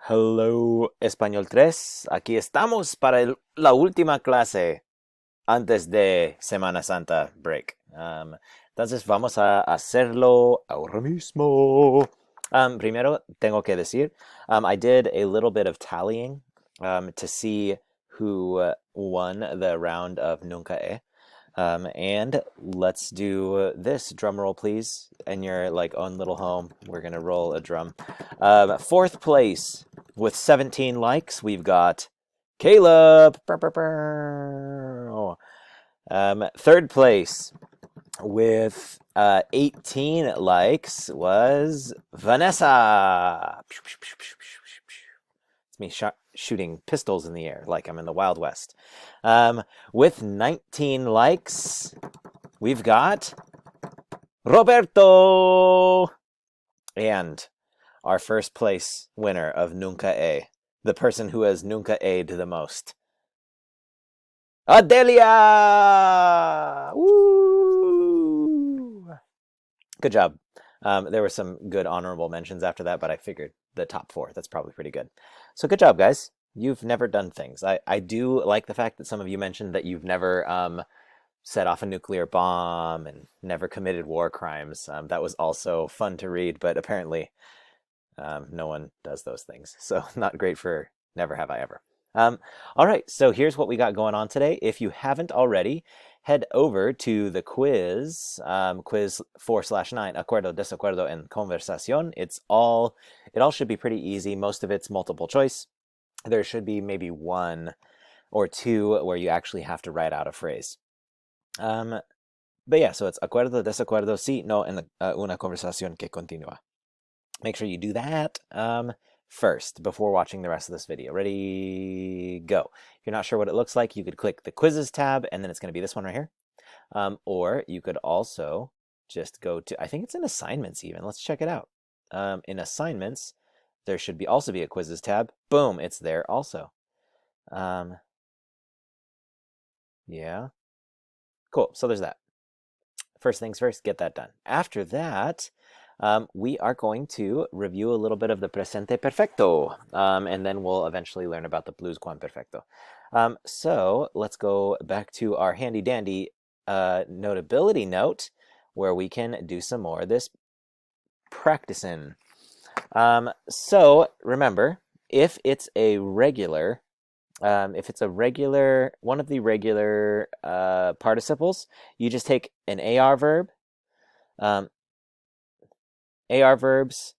Hello, Español 3. Aquí estamos para la última clase antes de Semana Santa break. Entonces vamos a hacerlo ahora mismo. Primero tengo que decir, I did a little bit of tallying to see who won the round of Nunca He. And let's do this. Drum roll, please. In your own little home, we're gonna roll a drum. Fourth place with 17 likes, we've got Caleb. Third place with 18 likes was Vanessa. It's me shooting pistols in the air like I'm in the Wild West. With 19 likes, we've got Roberto. And our first place winner of Nunca He, the person who has Nunca He'd the most, Adelia! Woo! Good job. There were some good honorable mentions after that, but I figured the top four. That's probably pretty good. So good job, guys. You've never done things. I do like the fact that some of you mentioned that you've never set off a nuclear bomb and never committed war crimes. That was also fun to read, but apparently no one does those things. So not great for never have I ever. All right, so here's what we got going on today. If you haven't already, head over to the quiz, quiz 4/9, acuerdo, desacuerdo, and conversación. It all should be pretty easy. Most of it's multiple choice. There should be maybe one or two where you actually have to write out a phrase. But yeah, so it's acuerdo, desacuerdo, sí, no, and una conversación que continúa. Make sure you do that first before watching the rest of this video. Ready, go. If you're not sure what it looks like, you could click the quizzes tab, and then it's going to be this one right here. Or you could also just go to, I think it's in assignments even. Let's check it out. In assignments, there should also be a quizzes tab. Boom, it's there also. Yeah. Cool, so there's that. First things first, get that done. After that, we are going to review a little bit of the presente perfecto, and then we'll eventually learn about the pluscuamperfecto. So let's go back to our handy dandy notability note, where we can do some more of this practicing. So remember, if it's a regular, one of the regular participles, you just take an AR verb. AR verbs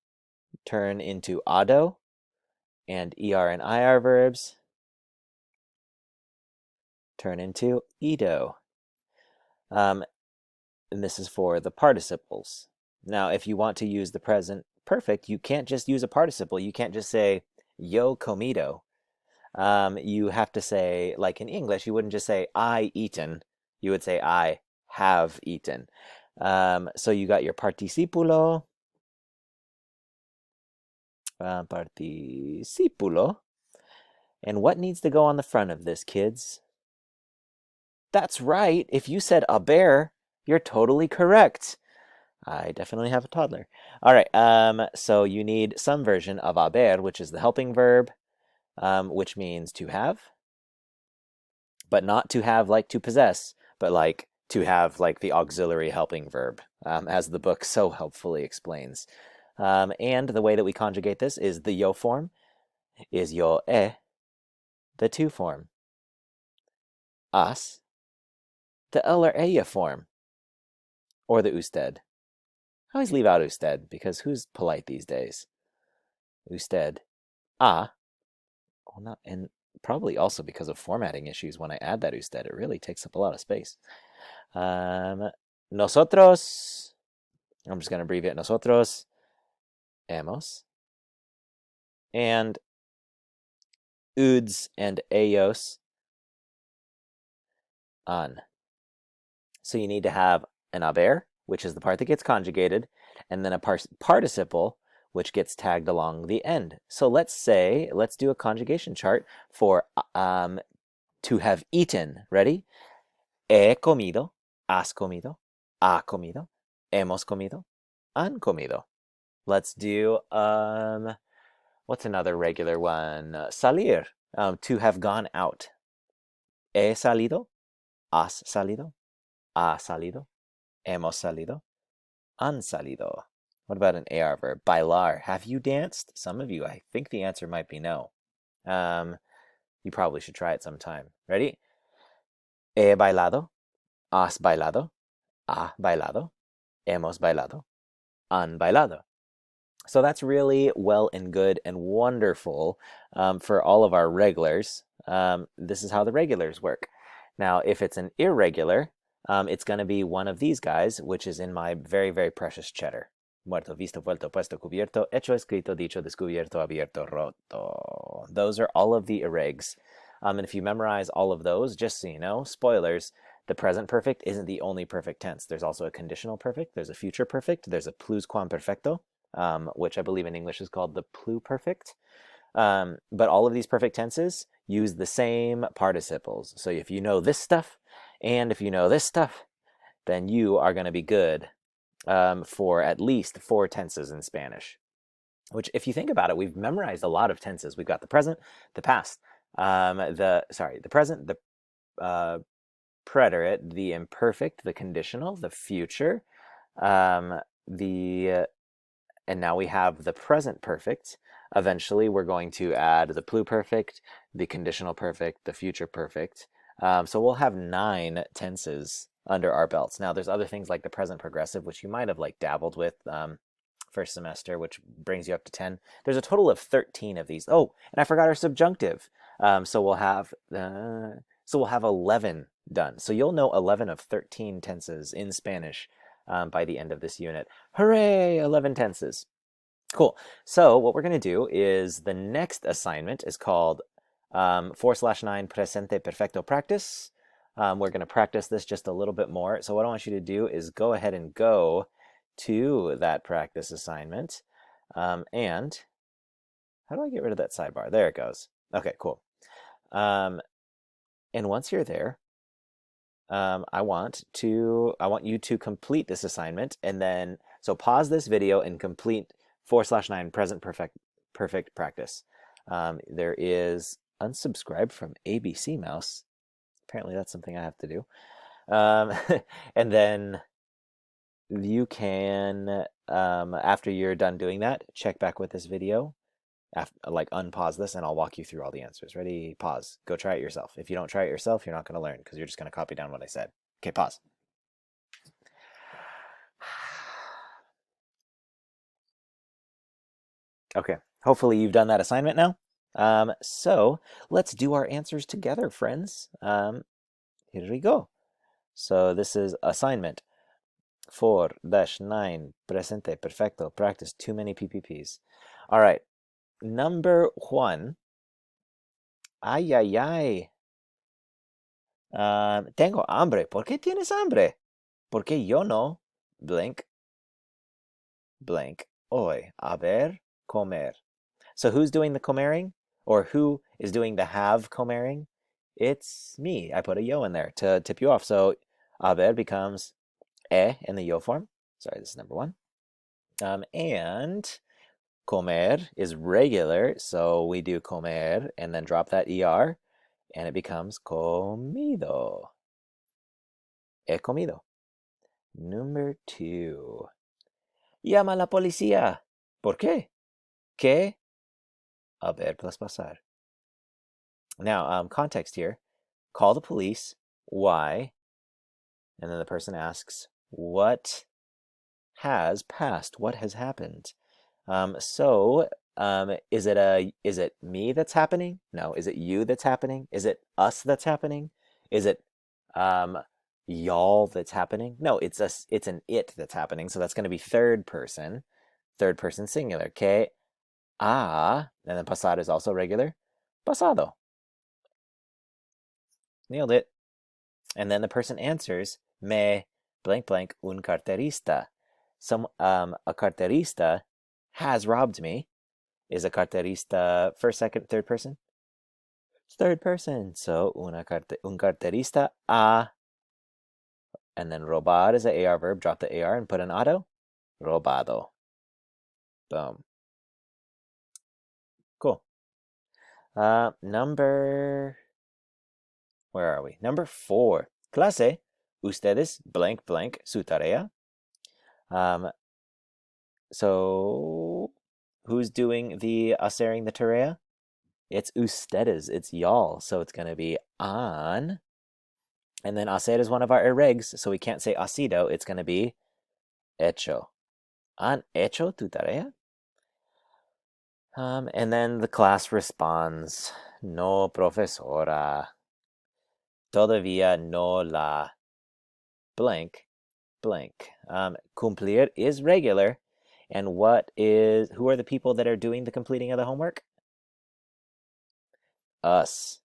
turn into ado, and ER and IR verbs turn into ido. And this is for the participles. Now, if you want to use the present perfect, you can't just use a participle. You can't just say, yo comido. You have to say, like in English, you wouldn't just say, I eaten. You would say, I have eaten. So you got your participulo, participulo. And what needs to go on the front of this, kids? That's right. If you said a bear, you're totally correct. I definitely have a toddler. All right. So you need some version of haber, which is the helping verb, which means to have, but not to have like to possess, but like to have like the auxiliary helping verb, as the book so helpfully explains. And the way that we conjugate this is the yo form is yo e, the to form. As, the él or ella form, or the usted. I always leave out usted because who's polite these days? Usted. Ah. Well, not, and probably also because of formatting issues when I add that usted, it really takes up a lot of space. Nosotros. I'm just going to abbreviate nosotros. Hemos. And uds and ellos. An. So you need to have an haber, which is the part that gets conjugated, and then a participle, which gets tagged along the end. So let's do a conjugation chart for to have eaten. Ready? He comido, has comido, ha comido, hemos comido, han comido. Let's do What's another regular one? Salir, to have gone out. He salido, has salido, ha salido, hemos salido, han salido. What about an AR verb? Bailar. Have you danced? Some of you, I think the answer might be no. You probably should try it sometime. Ready? He bailado, has bailado, ha bailado, hemos bailado, han bailado. So that's really well and good and wonderful for all of our regulars. This is how the regulars work. Now, if it's an irregular, it's going to be one of these guys, which is in my very, very precious cheddar. Muerto, visto, vuelto, puesto, cubierto, hecho, escrito, dicho, descubierto, abierto, roto. Those are all of the irregs. And if you memorize all of those, just so you know, spoilers, the present perfect isn't the only perfect tense. There's also a conditional perfect, there's a future perfect, there's a pluscuamperfecto, which I believe in English is called the pluperfect. But all of these perfect tenses use the same participles. So if you know this stuff, and if you know this stuff, then you are going to be good for at least 4 tenses in Spanish. Which, if you think about it, we've memorized a lot of tenses. We've got the present, the past, the present, the preterite, the imperfect, the conditional, the future, and now we have the present perfect. Eventually, we're going to add the pluperfect, the conditional perfect, the future perfect. So we'll have 9 tenses under our belts. Now, there's other things like the present progressive, which you might have like dabbled with first semester, which brings you up to 10. There's a total of 13 of these. Oh, and I forgot our subjunctive. So we'll have 11 done. So you'll know 11 of 13 tenses in Spanish by the end of this unit. Hooray! 11 tenses. Cool. So what we're going to do is the next assignment is called 4/9 Presente Perfecto Practice. We're going to practice this just a little bit more. So what I want you to do is go ahead and go to that practice assignment. And how do I get rid of that sidebar? There it goes. Okay, cool. And once you're there, I want you to complete this assignment, and then so pause this video and complete 4/9 present perfect practice. There is unsubscribe from ABC Mouse. Apparently that's something I have to do. And then you can, after you're done doing that, check back with this video. Like unpause this and I'll walk you through all the answers. Ready? Pause. Go try it yourself. If you don't try it yourself, you're not going to learn because you're just going to copy down what I said. Okay, pause. Okay, hopefully you've done that assignment now. So let's do our answers together, friends. Here we go. So this is assignment 4/9 presente perfecto practice too many PPPs. All right, number 1. Ay, ay, ay. Tengo hambre. ¿Por qué tienes hambre? Porque yo no. Blank. Blank. Hoy. A ver. Comer. So who's doing the comering? Or who is doing the have comering? It's me. I put a yo in there to tip you off. So a ver becomes in the yo form. Sorry, this is number 1. And comer is regular. So we do comer and then drop that er. And it becomes comido. He comido. Number 2. Llama a la policía. ¿Por qué? ¿Qué? A ver plus pasar. Now, context here. Call the police. Why? And then the person asks, what has passed? What has happened? Is it me that's happening? No. Is it you that's happening? Is it us that's happening? Is it y'all that's happening? No, it's an it that's happening. So that's going to be third person singular. Que and then pasado is also regular. Pasado. Nailed it. And then the person answers, me blank blank un carterista. A carterista has robbed me. Is a carterista first, second, third person? It's third person. So un carterista ha. And then robar is a AR verb. Drop the AR and put an auto. Robado. Boom. Where are we? Number 4. Clase, ustedes blank blank su tarea. So who's doing the haciendo the tarea? It's ustedes, it's y'all. So it's going to be on. And then hacer is one of our irregs, so we can't say ha sido. It's going to be hecho. ¿Han hecho tu tarea? And then the class responds, no, profesora. Todavía no la blank blank. Cumplir is regular. And who are the people that are doing the completing of the homework? Us.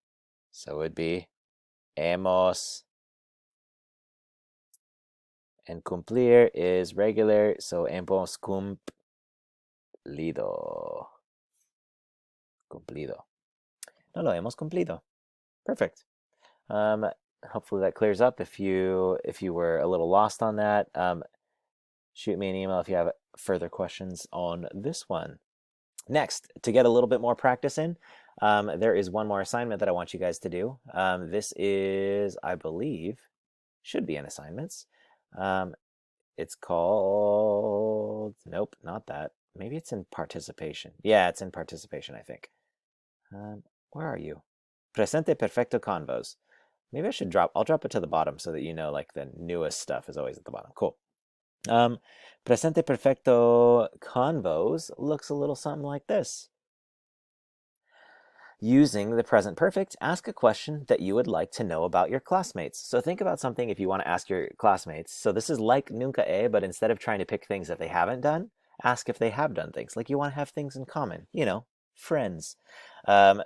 So it would be hemos. And cumplir is regular, so hemos cumplido. Cumplido. No lo hemos cumplido. Perfect. Hopefully that clears up. If you were a little lost on that, shoot me an email if you have further questions on this one. Next, to get a little bit more practice in, there is one more assignment that I want you guys to do. This is, I believe, should be in assignments. It's called, nope, not that. Maybe it's in participation. Yeah, it's in participation, I think. Where are you? Presente Perfecto Convos. Maybe I should I'll drop it to the bottom so that you know, like, the newest stuff is always at the bottom. Cool. Presente Perfecto Convos looks a little something like this. Using the present perfect, ask a question that you would like to know about your classmates. So think about something if you want to ask your classmates. So this is like Nunca He, but instead of trying to pick things that they haven't done, ask if they have done things. Like you want to have things in common, friends.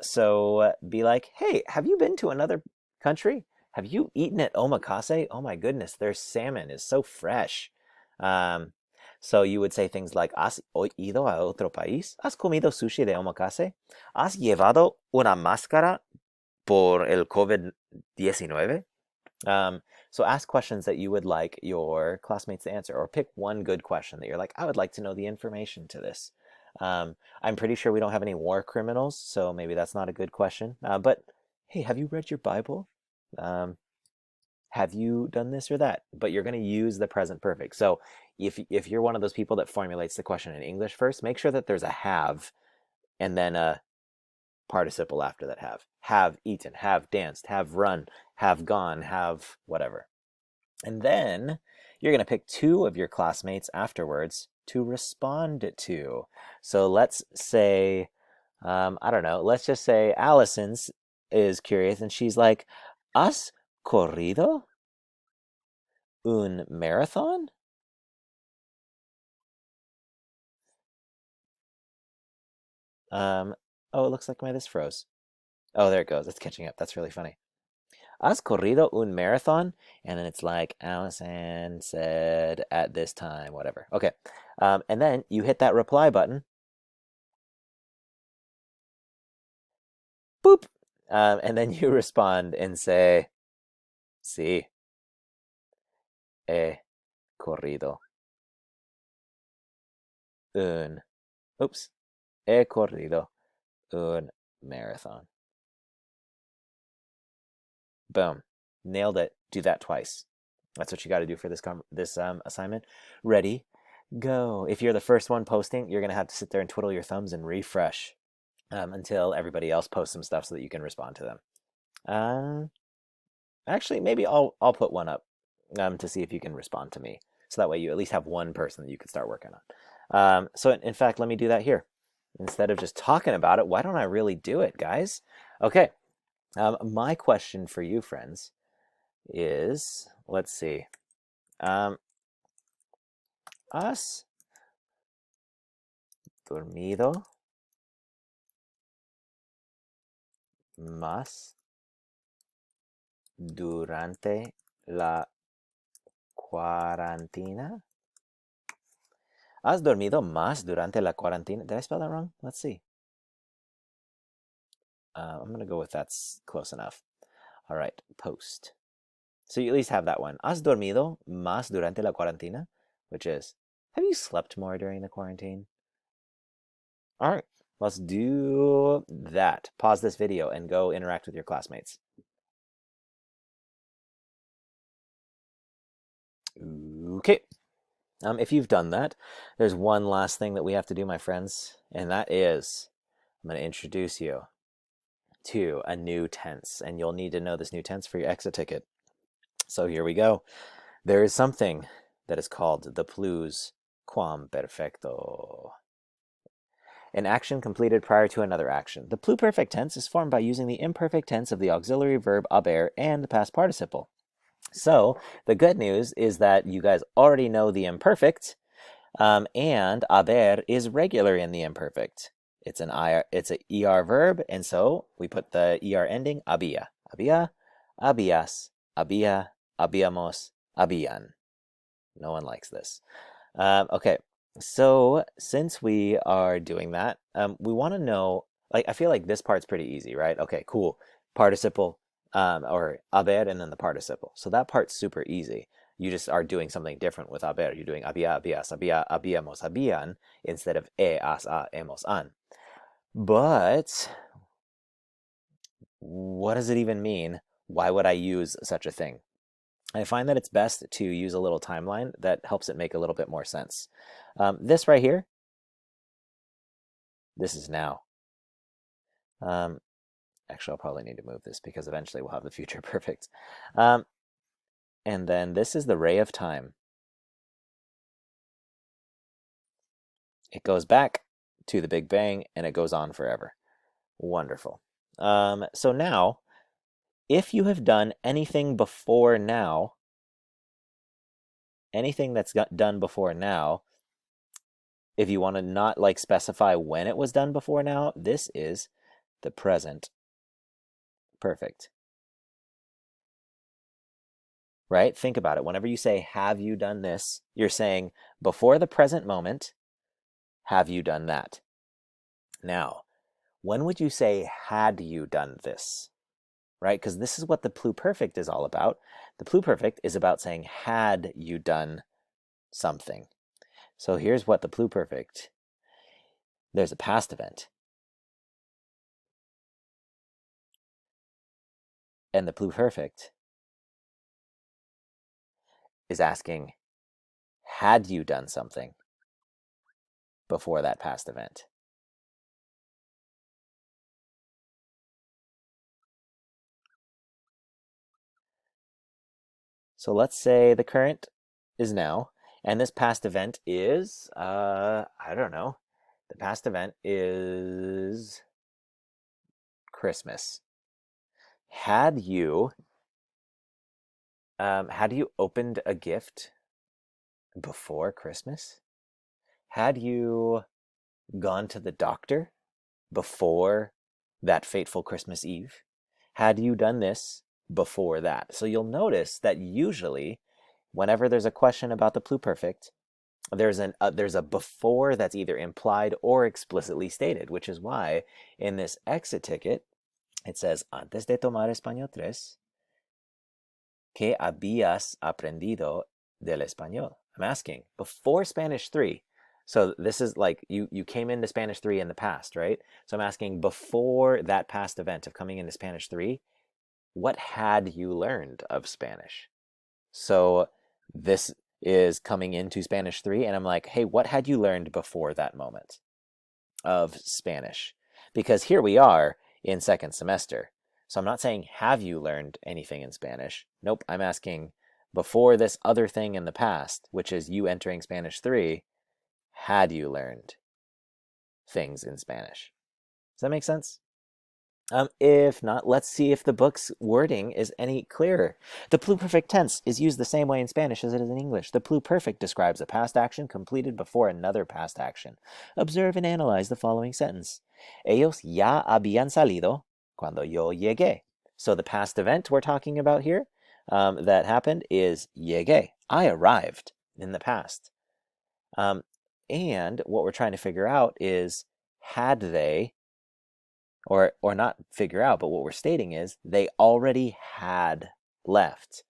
So be like, hey, have you been to another country? Have you eaten at omakase? Oh my goodness, their salmon is so fresh. So you would say things like, ¿Has ido a otro país? ¿Has comido sushi de omakase? ¿Has llevado una máscara por el COVID-19? So ask questions that you would like your classmates to answer, or pick one good question that you're like, I would like to know the information to this. I'm pretty sure we don't have any war criminals, so maybe that's not a good question. But hey, have you read your Bible? Have you done this or that? But you're going to use the present perfect. So if you're one of those people that formulates the question in English first, make sure that there's a have and then a participle after that have. Have eaten, have danced, have run, have gone, have whatever. And then you're going to pick 2 of your classmates afterwards to respond to. So let's say, I don't know, let's just say Allison's is curious and she's like, ¿Has corrido un marathon? Oh, it looks like this froze. Oh, there it goes. It's catching up. That's really funny. ¿Has corrido un marathon? And then it's like, Allison said at this time, whatever. Okay. And then you hit that reply button. Boop. And then you respond and say, sí, he corrido un, oops, he corrido un marathon. Boom. Nailed it. Do that twice. That's what you got to do for this assignment. Ready, go. If you're the first one posting, you're going to have to sit there and twiddle your thumbs and refresh until everybody else posts some stuff so that you can respond to them. Actually, maybe I'll put one up to see if you can respond to me. So that way you at least have one person that you can start working on. So in fact, let me do that here. Instead of just talking about it, why don't I really do it, guys? Okay. My question for you, friends, is, let's see. ¿Has dormido más durante la cuarentena? ¿Has dormido más durante la cuarentena? Did I spell that wrong? Let's see. I'm going to go with that's close enough. All right, post. So you at least have that one. ¿Has dormido más durante la cuarentena? Which is, have you slept more during the quarantine? All right, Must do that. Pause this video and go interact with your classmates. Okay. If you've done that, there's one last thing that we have to do, my friends, and that is I'm going to introduce you to a new tense, and you'll need to know this new tense for your exit ticket. So here we go. There is something that is called the plus quam perfecto. An action completed prior to another action. The pluperfect tense is formed by using the imperfect tense of the auxiliary verb haber and the past participle. So the good news is that you guys already know the imperfect, and haber is regular in the imperfect. It's an ER verb, and so we put the ER ending, había. Había, habías, había, habíamos, habían. No one likes this. Okay, so since we are doing that, we want to know, like, I feel like this part's pretty easy, right? Okay, cool. Participle, or haber, and then the participle. So that part's super easy. You just are doing something different with haber. You're doing había, habías, había, habíamos, habían, instead of has, a, hemos, han. But what does it even mean? Why would I use such a thing? I find that it's best to use a little timeline that helps it make a little bit more sense. This right here, this is now. Actually, I'll probably need to move this because eventually we'll have the future perfect. And then this is the ray of time. It goes back to the Big Bang and it goes on forever. Wonderful. So now, if you have done anything before now, anything that's got done before now, if you want to not like specify when it was done before now, this is the present perfect. Right? Think about it. Whenever you say, have you done this? You're saying, before the present moment, have you done that? Now, when would you say, had you done this? Right? Because this is what the pluperfect is all about. The pluperfect is about saying, had you done something? So here's what the pluperfect, there's a past event. And the pluperfect is asking, had you done something before that past event? So let's say the current is now, and this past event is, I don't know, the past event is Christmas. Had you opened a gift before Christmas? Had you gone to the doctor before that fateful Christmas Eve? Had you done this before that? So you'll notice that usually, whenever there's a question about the pluperfect, there's a before that's either implied or explicitly stated, which is why in this exit ticket it says antes de tomar español 3, ¿qué habías aprendido del español? I'm asking before Spanish 3. So this is like you came into Spanish 3 in the past, right? So I'm asking before that past event of coming into Spanish 3, what had you learned of Spanish? So this is coming into Spanish 3, and I'm like, hey, what had you learned before that moment of Spanish? Because here we are in second semester. So I'm not saying, have you learned anything in Spanish? Nope, I'm asking, before this other thing in the past, which is you entering Spanish 3, had you learned things in Spanish? Does that make sense? If not, let's see if the book's wording is any clearer. The pluperfect tense is used the same way in Spanish as it is in English. The pluperfect describes a past action completed before another past action. Observe and analyze the following sentence. Ellos ya habían salido cuando yo llegué. So the past event we're talking about here that happened is llegué. I arrived in the past. And what we're trying to figure out is, had they, or not figure out, but what we're stating is they already had left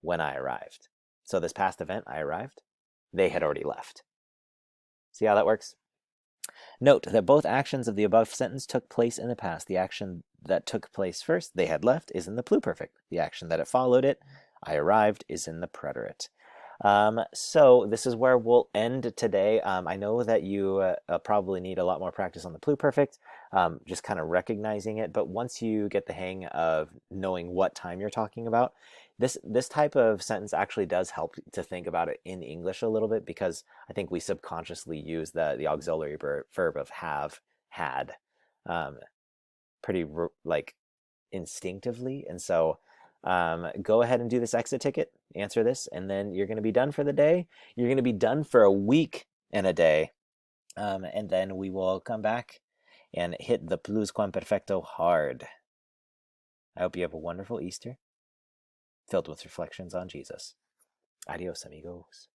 when I arrived. So this past event, I arrived, they had already left. See how that works? Note that both actions of the above sentence took place in the past. The action that took place first, they had left, is in the pluperfect. The action that it followed it, I arrived, is in the preterite. So this is where we'll end today. I know that you probably need a lot more practice on the pluperfect, just kind of recognizing it. But once you get the hang of knowing what time you're talking about, this type of sentence actually does help to think about it in English a little bit, because I think we subconsciously use the auxiliary verb of have, had, um, pretty like instinctively. And so go ahead and do this exit ticket, answer this, and then you're going to be done for the day. You're going to be done for a week and a day. And then we will come back and hit the pluscuamperfecto hard. I hope you have a wonderful Easter filled with reflections on Jesus. Adios, amigos.